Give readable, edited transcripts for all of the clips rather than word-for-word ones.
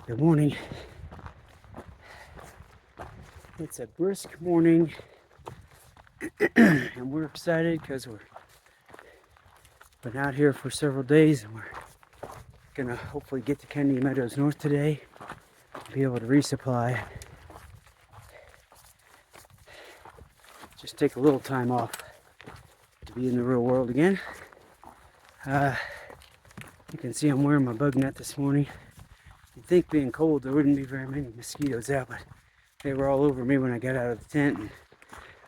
Good morning. It's a brisk morning and we're excited because we've been out here for several days and we're gonna hopefully get to Kennedy Meadows North today, be able to resupply, just take a little time off to be in the real world again. You can see I'm wearing my bug net this morning. You'd think being cold there wouldn't be very many mosquitoes out, but they were all over me when I got out of the tent. And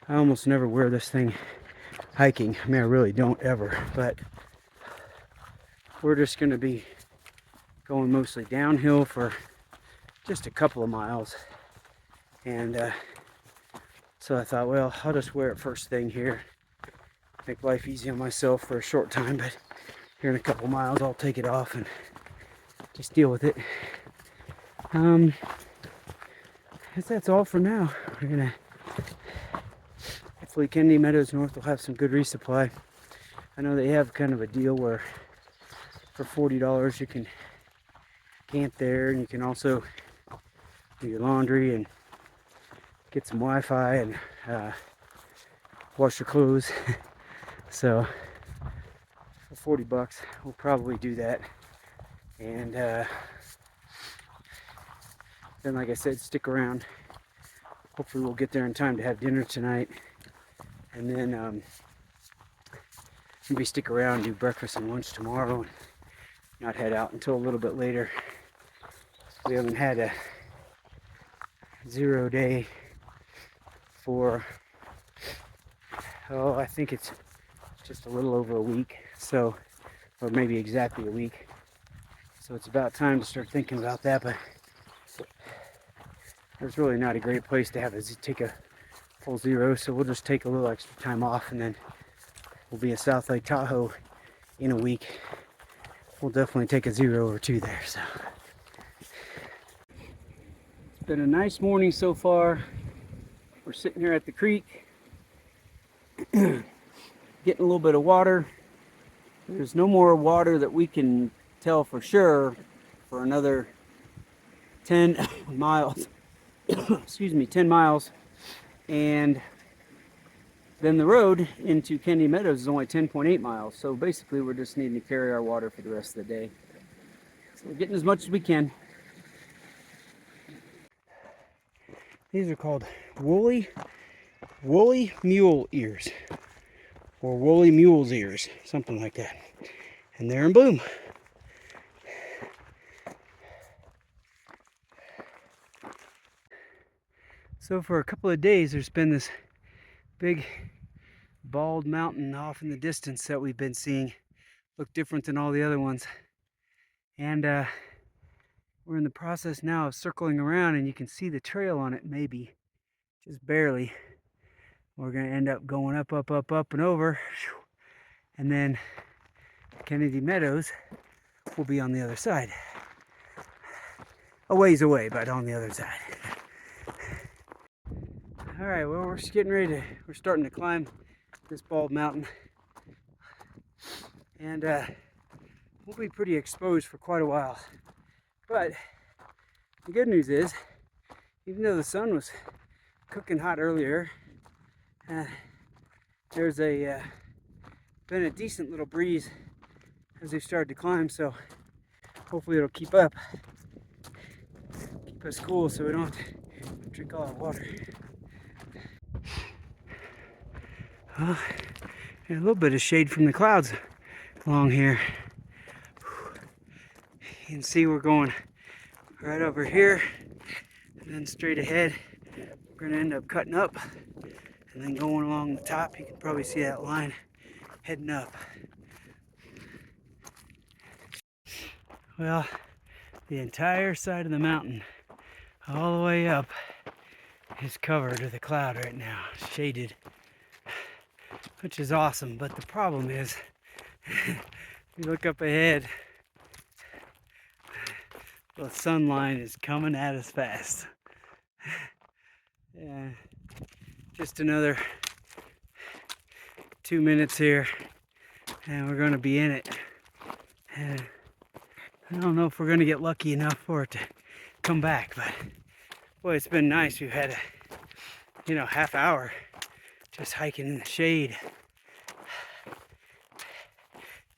I almost never wear this thing hiking. I mean, I really don't ever, but we're just going to be going mostly downhill for just a couple of miles. And so I thought, well, I'll just wear it first thing here. Make life easy on myself for a short time, but here in a couple miles I'll take it off and just deal with it. I guess that's all for now. We're gonna hopefully Kennedy Meadows North will have some good resupply. I know they have kind of a deal where for $40 you can camp there, and you can also do your laundry and get some Wi-Fi and wash your clothes. So for $40 we'll probably do that. And then, like I said, stick around. Hopefully we'll get there in time to have dinner tonight. And then maybe stick around, do breakfast and lunch tomorrow, and not head out until a little bit later. We haven't had a 0 day for, I think it's just a little over a week. So, or maybe exactly a week. So it's about time to start thinking about that, but there's really not a great place to take a full 0, so we'll just take a little extra time off, and then we'll be at South Lake Tahoe in a week. We'll definitely take a 0 or 2 there. So it's been a nice morning so far. We're sitting here at the creek getting a little bit of water. There's no more water that we can tell for sure for another 10 miles. Excuse me, 10 miles. And then the road into Kennedy Meadows is only 10.8 miles. So basically we're just needing to carry our water for the rest of the day. So we're getting as much as we can. These are called woolly mule ears, or woolly mule's ears, something like that. And they're in bloom. So for a couple of days there's been this big bald mountain off in the distance that we've been seeing. Look different than all the other ones. And we're in the process now of circling around, and you can see the trail on it, maybe just barely. We're going to end up going up, up, up, up and over, and then Kennedy Meadows will be on the other side. A ways away, but on the other side. All right, well, we're starting to climb this bald mountain, and we'll be pretty exposed for quite a while. But the good news is, even though the sun was cooking hot earlier, there's been a decent little breeze as we started to climb, so hopefully it'll keep us cool so we don't drink all our water. A little bit of shade from the clouds along here. You can see we're going right over here and then straight ahead. We're going to end up cutting up and then going along the top. You can probably see that line heading up. Well, the entire side of the mountain all the way up is covered with a cloud right now, shaded, which is awesome. But the problem is, if you look up ahead, the sun line is coming at us fast. Yeah, just another 2 minutes here and we're going to be in it. And I don't know if we're going to get lucky enough for it to come back. But boy, it's been nice. We've had a half hour just hiking in the shade.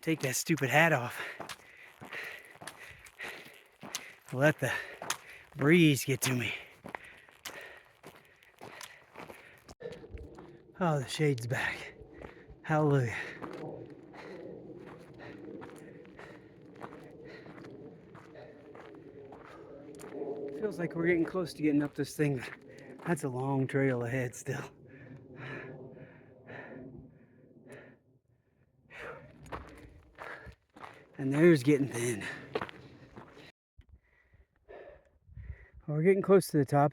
Take that stupid hat off. Let the breeze get to me. Oh, the shade's back. Hallelujah. Feels like we're getting close to getting up this thing. That's a long trail ahead still. And there's getting thin. Well, we're getting close to the top.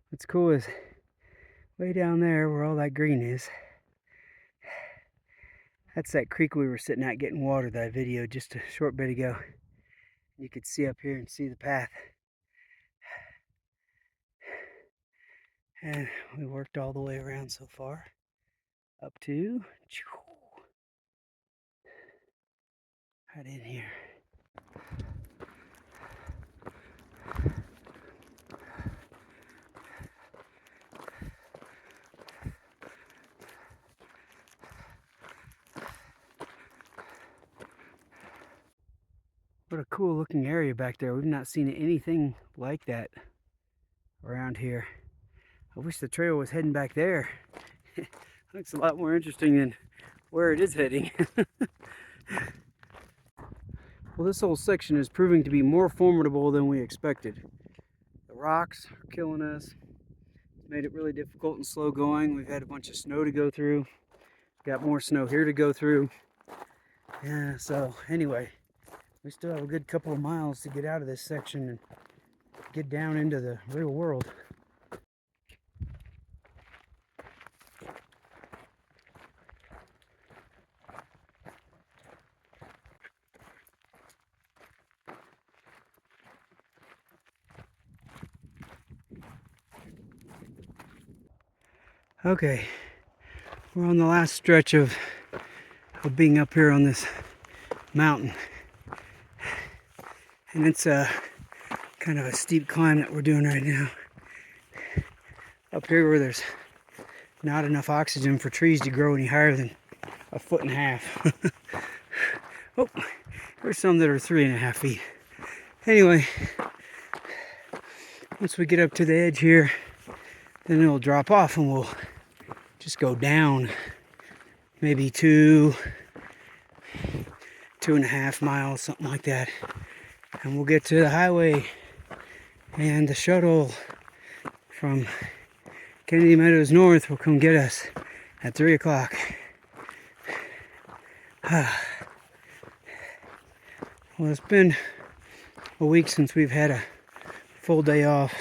What's cool is way down there where all that green is. That's that creek we were sitting at getting water that I videoed just a short bit ago. You could see up here and see the path. And we worked all the way around so far. Up to right in here. What a cool looking area back there. We've not seen anything like that around here. I wish the trail was heading back there. Looks a lot more interesting than where it is heading. Well, this whole section is proving to be more formidable than we expected. The rocks are killing us. It's made it really difficult and slow going. We've had a bunch of snow to go through. Got more snow here to go through. Yeah, so anyway, we still have a good couple of miles to get out of this section and get down into the real world. Okay, we're on the last stretch of being up here on this mountain. And it's kind of a steep climb that we're doing right now. Up here where there's not enough oxygen for trees to grow any higher than 1.5 feet. Oh, there's some that are 3.5 feet. Anyway, once we get up to the edge here, then it'll drop off and we'll just go down maybe 2.5 miles, something like that. And we'll get to the highway and the shuttle from Kennedy Meadows North will come get us at 3 o'clock. Well, it's been a week since we've had a full day off,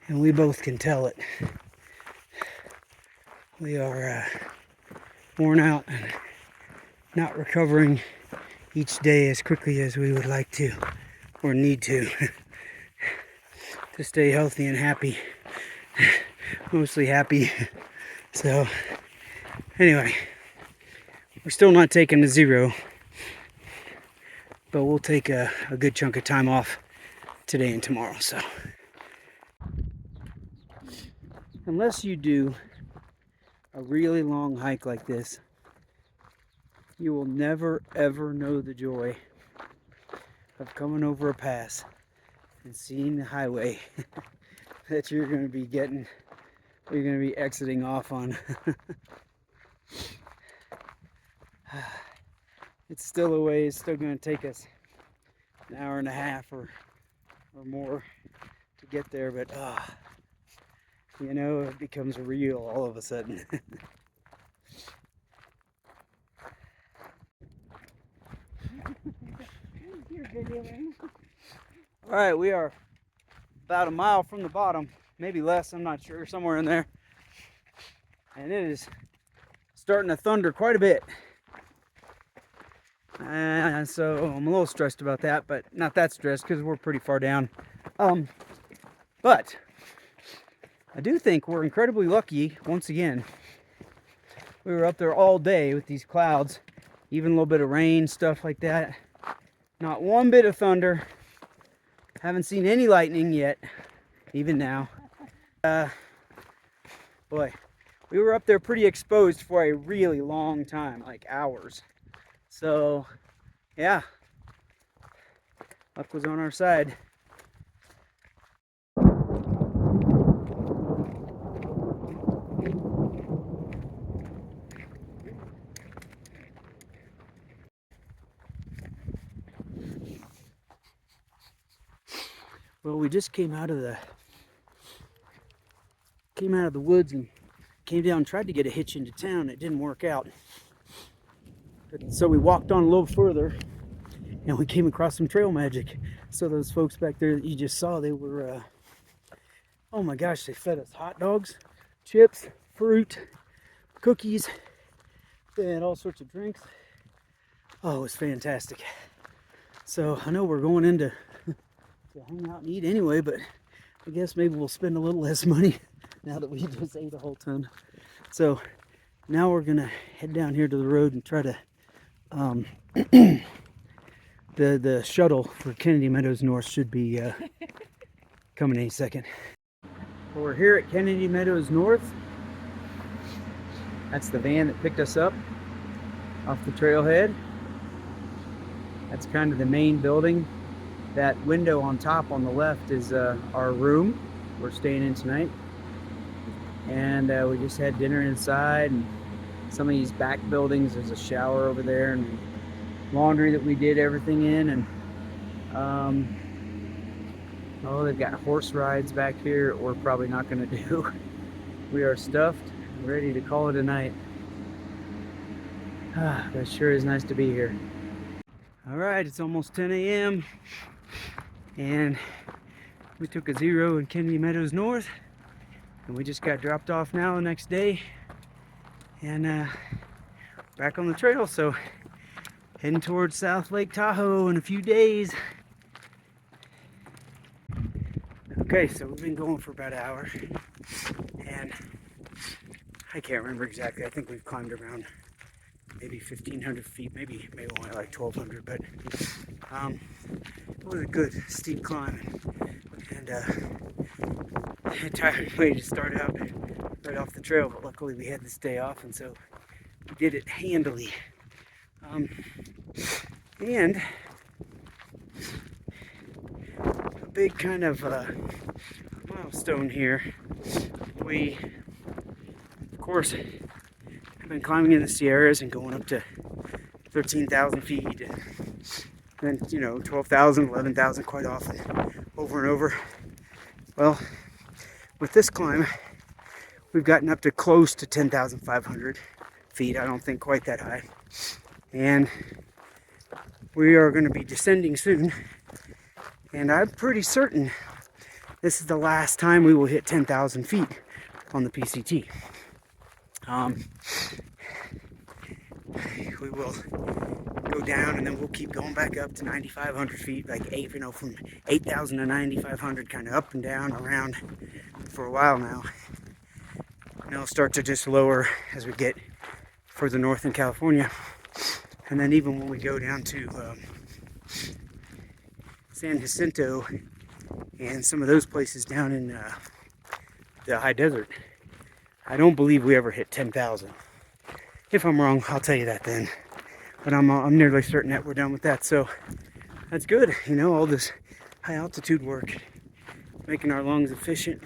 and we both can tell it. We are worn out and not recovering each day as quickly as we would like to or need to stay healthy and happy. Mostly happy. So anyway, we're still not taking the 0, but we'll take a good chunk of time off today and tomorrow. So unless you do a really long hike like this, you will never ever know the joy of coming over a pass and seeing the highway that you're going to be exiting off on. It's still a way. It's still going to take us an hour and a half or more to get there, but it becomes real all of a sudden. All right, we are about a mile from the bottom, maybe less, I'm not sure, somewhere in there. And it is starting to thunder quite a bit. And so I'm a little stressed about that, but not that stressed because we're pretty far down. But I do think we're incredibly lucky once again. We were up there all day with these clouds, even a little bit of rain, stuff like that. Not one bit of thunder, Haven't seen any lightning yet, even now. Boy, we were up there pretty exposed for a really long time, like hours. So, yeah, luck was on our side. Well, we just came out of the woods and came down and tried to get a hitch into town. It didn't work out. So we walked on a little further and we came across some trail magic. So those folks back there that you just saw, they were, oh my gosh, they fed us hot dogs, chips, fruit, cookies. They had all sorts of drinks. Oh, it was fantastic. So I know we're going into to hang out and eat anyway, but I guess maybe we'll spend a little less money now that we just ate a whole ton. So now we're gonna head down here to the road and try to the shuttle for Kennedy Meadows North should be coming any second. Well, we're here at Kennedy Meadows North. That's the van that picked us up off the trailhead. That's kind of the main building. That window on top on the left is our room we're staying in tonight. And we just had dinner inside, and some of these back buildings, there's a shower over there and laundry that we did everything in. And oh, they've got horse rides back here we're probably not going to do. We are stuffed, ready to call it a night. That sure is nice to be here. All right, it's almost 10 a.m. and we took a zero in Kennedy Meadows North, and we just got dropped off now the next day, and back on the trail. So heading towards South Lake Tahoe in a few days. Okay, so we've been going for about an hour, and I can't remember exactly. I think we've climbed around maybe 1,500 feet, maybe only like 1,200, but it was a good steep climb, and a tiring way to start out right off the trail. But luckily we had this day off, and so we did it handily. And a big kind of milestone here. We, of course, have been climbing in the Sierras and going up to 13,000 feet, and then, 12,000, 11,000 quite often, over and over. Well, with this climb, we've gotten up to close to 10,500 feet. I don't think quite that high. And we are going to be descending soon. And I'm pretty certain this is the last time we will hit 10,000 feet on the PCT. We will go down, and then we'll keep going back up to 9,500 feet, like from 8,000 to 9,500, kind of up and down around for a while now. And it'll start to just lower as we get further north in California. And then even when we go down to San Jacinto and some of those places down in the high desert, I don't believe we ever hit 10,000. If I'm wrong, I'll tell you that then. But I'm nearly certain that we're done with that. So that's good. All this high altitude work, making our lungs efficient.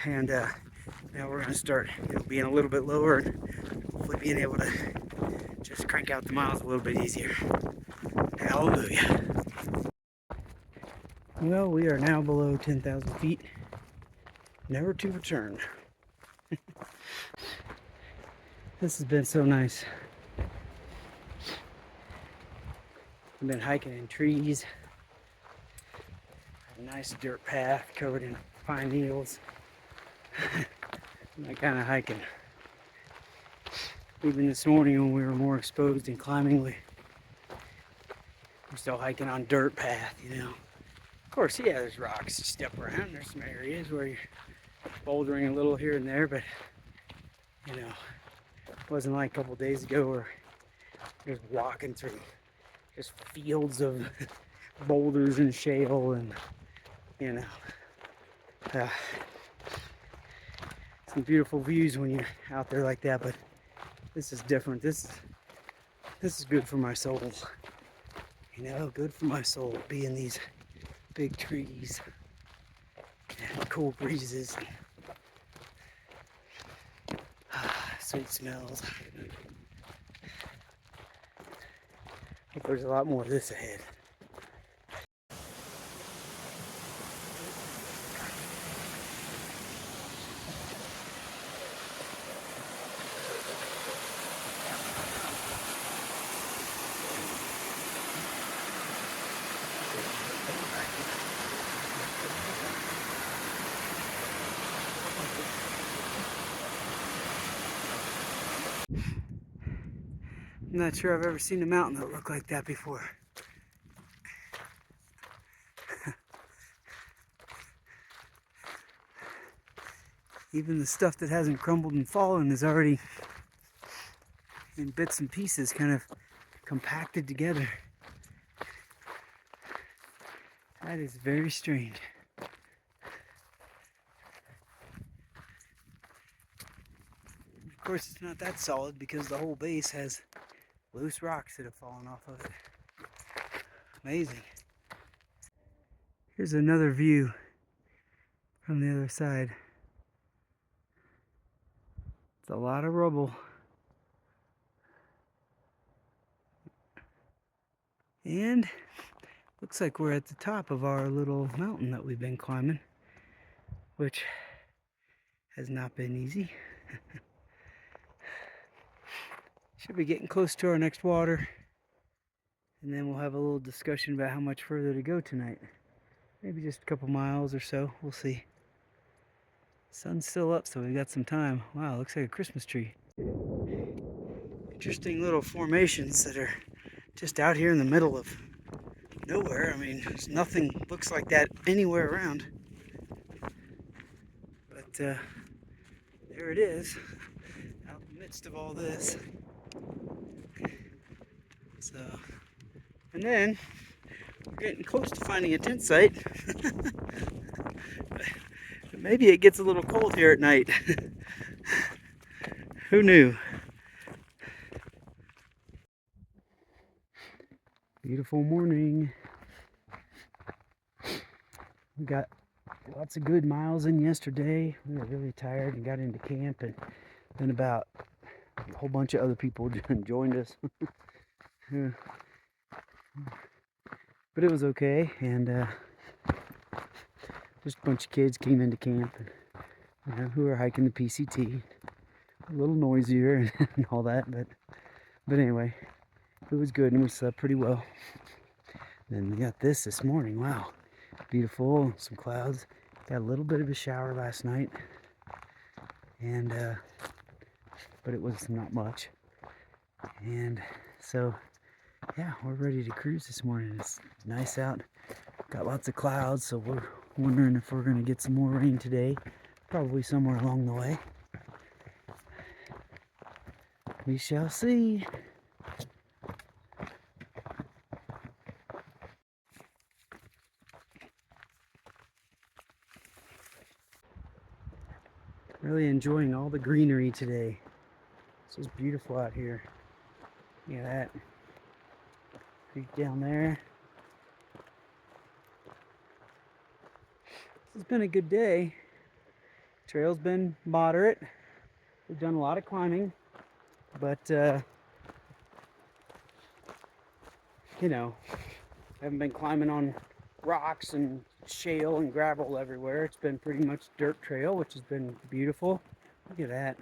And now we're going to start being a little bit lower, and hopefully being able to just crank out the miles a little bit easier. Hallelujah. Well, we are now below 10,000 feet, never to return. This has been so nice. I've been hiking in trees, a nice dirt path covered in pine needles. That kind of hiking. Even this morning when we were more exposed and climbing, we're still hiking on dirt path, Of course, yeah, there's rocks to step around. There's some areas where you're bouldering a little here and there, but it wasn't like a couple days ago where you're just walking through just fields of boulders and shale, and you know, uh, some beautiful views when you're out there like that. But this is different. This is good for my soul. You know, good for my soul. Be in these big trees and cool breezes, sweet smells. Hope there's a lot more of this ahead. I'm not sure I've ever seen a mountain that looked like that before. Even the stuff that hasn't crumbled and fallen is already in bits and pieces, kind of compacted together. That is very strange. Of course, it's not that solid because the whole base has loose rocks that have fallen off of it. Amazing. Here's another view from the other side. It's a lot of rubble. And looks like we're at the top of our little mountain that we've been climbing, which has not been easy. Should be getting close to our next water, and then we'll have a little discussion about how much further to go tonight. Maybe just a couple miles or so. We'll see. Sun's still up, so we've got some time. Wow, looks like a Christmas tree. Interesting little formations that are just out here in the middle of nowhere. I mean, there's nothing looks like that anywhere around. But there it is, out in the midst of all this. So, and then we're getting close to finding a tent site. Maybe it gets a little cold here at night. Who knew? Beautiful morning. We got lots of good miles in yesterday. We were really tired and got into camp, and then about a whole bunch of other people joined us. But it was okay, and just a bunch of kids came into camp, and, you know, who were hiking the PCT. A little noisier and all that, but anyway, it was good, and we slept pretty well. Then we got this morning. Wow, beautiful, some clouds. Got a little bit of a shower last night, and but it was not much. And so yeah, we're ready to cruise this morning. It's nice out, got lots of clouds, so we're wondering if we're going to get some more rain today, probably somewhere along the way. We shall see. Really enjoying all the greenery today. It's just beautiful out here. Look at that. Creek down there. This has been a good day. Trail's been moderate. We've done a lot of climbing, but you know, haven't been climbing on rocks and shale and gravel everywhere. It's been pretty much dirt trail, which has been beautiful. Look at that.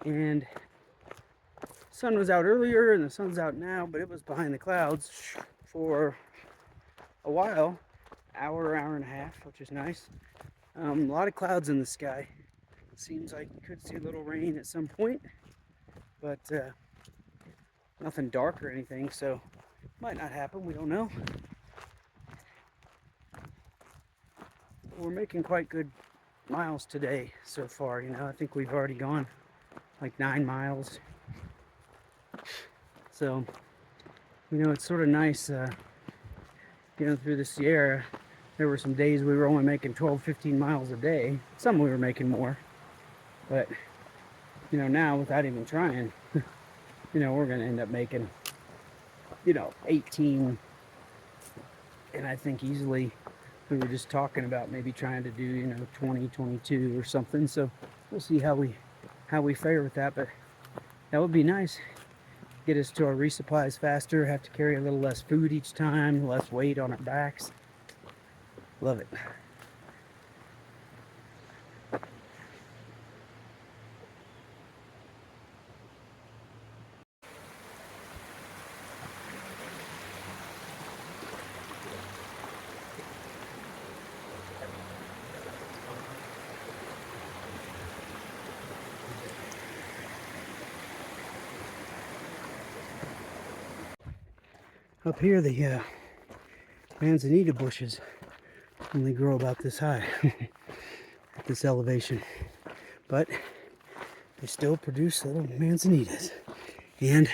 And sun was out earlier and the sun's out now, but it was behind the clouds for a while, hour and a half, which is nice. A lot of clouds in the sky. Seems like you could see a little rain at some point, but nothing dark or anything, so might not happen, we don't know. We're making quite good miles today so far. You know, I think we've already gone like 9 miles. So You know, it's sort of nice getting through the Sierra. There were some days we were only making 12, 15 miles a day. Some we were making more. But, you know, now without even trying, you know, we're going to end up making, you know, 18. And I think easily we were just talking about maybe trying to do, you know, 20, 22 or something. So we'll see how we fare with that. But that would be nice. Get us to our resupplies faster, have to carry a little less food each time, less weight on our backs. Love it. Up here, the manzanita bushes only grow about this high at this elevation, but they still produce little manzanitas, and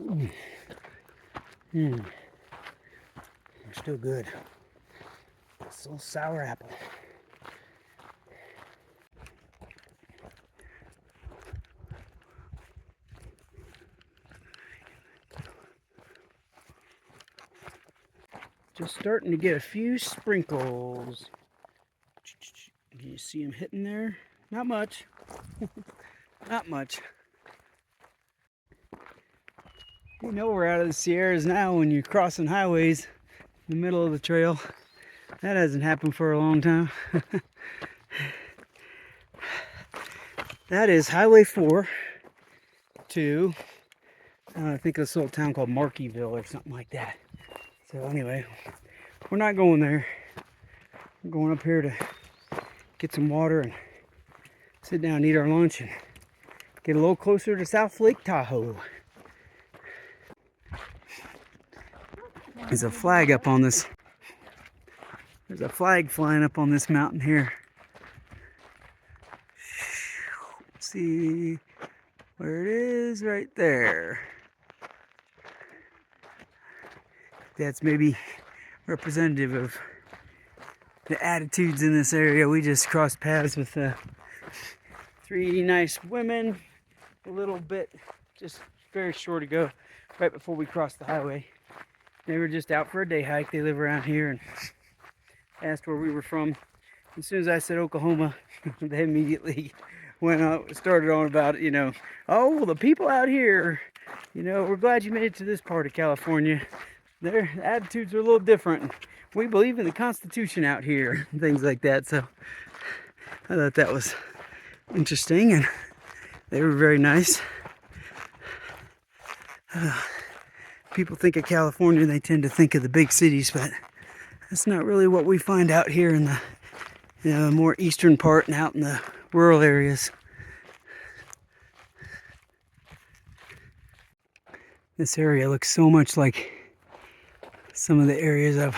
they're still good. It's a little sour apple. Just starting to get a few sprinkles. Can you see them hitting there? Not much. Not much. You know we're out of the Sierras now when you're crossing highways in the middle of the trail. That hasn't happened for a long time. That is Highway 4 to, I think, this little town called Markeyville or something like that. So anyway, we're not going there. We're going up here to get some water and sit down and eat our lunch and get a little closer to South Lake Tahoe. There's a flag up on this. There's a flag flying up on this mountain here. See where it is right there. That's maybe representative of the attitudes in this area. We just crossed paths with 3 nice women a little bit, just very short ago, right before we crossed the highway. They were just out for a day hike. They live around here and asked where we were from. As soon as I said Oklahoma, they immediately went out, started on about, you know, oh, the people out here, you know, we're glad you made it to this part of California. Their attitudes are a little different. We believe in the Constitution out here, things like that. So I thought that was interesting, and they were very nice. People think of California, they tend to think of the big cities, but that's not really what we find out here in the, you know, more eastern part and out in the rural areas. This area looks so much like some of the areas I've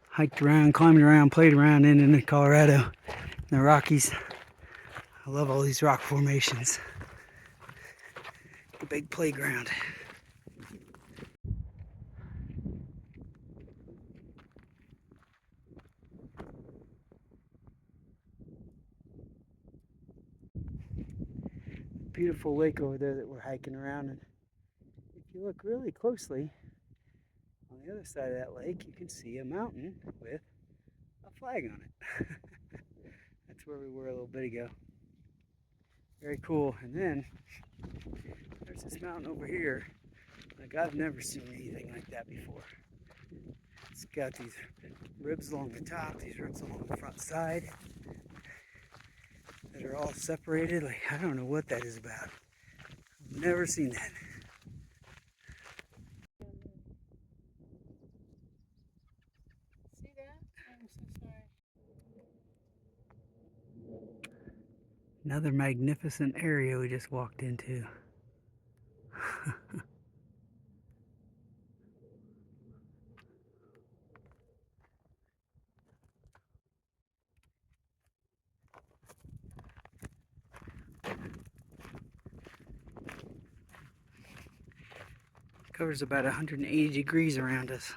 hiked around, climbed around, played around in Colorado, in the Rockies. I love all these rock formations. The big playground. Beautiful lake over there that we're hiking around, and if you look really closely on the other side of that lake, you can see a mountain with a flag on it. That's where we were a little bit ago. Very cool. And then there's this mountain over here. Like, I've never seen anything like that before. It's got these ribs along the top, these ribs along the front side that are all separated. Like, I don't know what that is about. I've never seen that. See that? I'm so sorry. Another magnificent area we just walked into. covers about 180 degrees around us.